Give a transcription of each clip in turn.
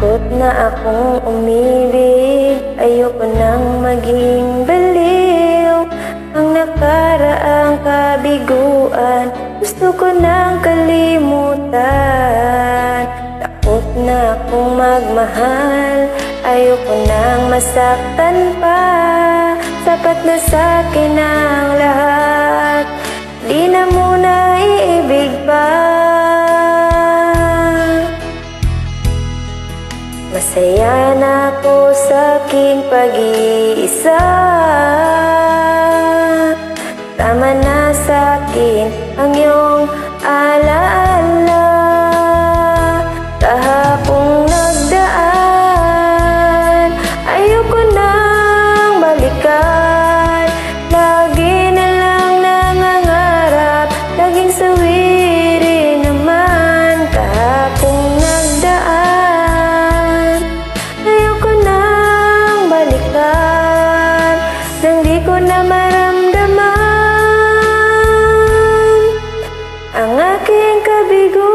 Takot na akong umibig, ayoko nang maging baliw. Ang nakaraang kabiguan, gusto ko nang kalimutan. Takot na akong magmahal, ayoko nang masaktan pa. Sapat na sa'kin ang lahat, di na muna iibig pa. Masaya na ako sa aking pag-iisa. Tama na sa'kin ang iyong alaala. Kahapong nagdaan, ayoko nang balikan. Lagi na lang nangangarap, laging sawirin naman. Kahapong nagdaan, ayoko nang balikan. Nang di ko na maramdaman ang aking kabiguan.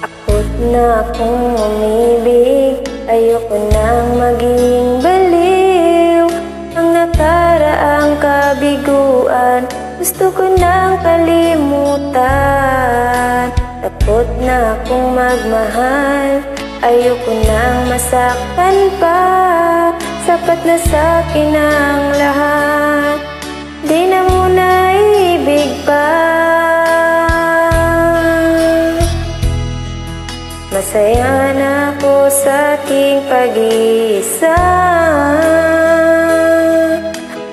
Takot na akong umibig, ayoko nang maging baliw. Ang nakaraang kabiguan, gusto ko nang kalimutan. Takot na akong magmahal, ayoko nang masaktan pa. Sapat na sa'kin ang lahat, di na muna iibig pa. Masaya na ako sa aking pag-iisa.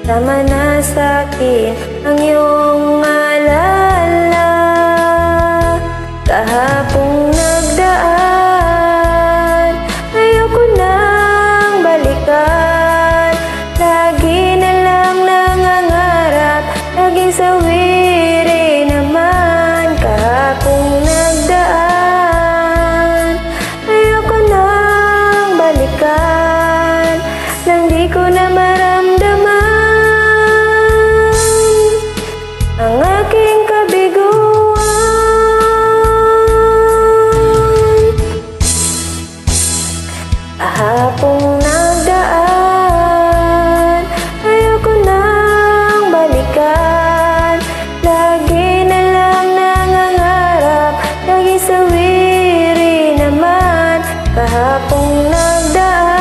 Tama na sa'kin ang iyong alaala. Kahapong nagdaan, ayoko nang balikan. Lagi na lang nangangarap, laging sawirin naman. Kahapong nagdaan, ayoko nang balikan. Nang di ko na maramdaman ang aking kabiguan. Kahapong nagdaan, ayoko nang balikan. Lagi na lang nangangarap, lagi sawirin naman. Kahapong nagdaan,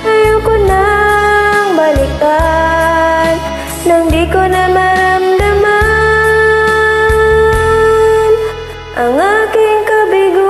ayoko nang balikan. Nang di ko na maramdaman ang aking kabiguan.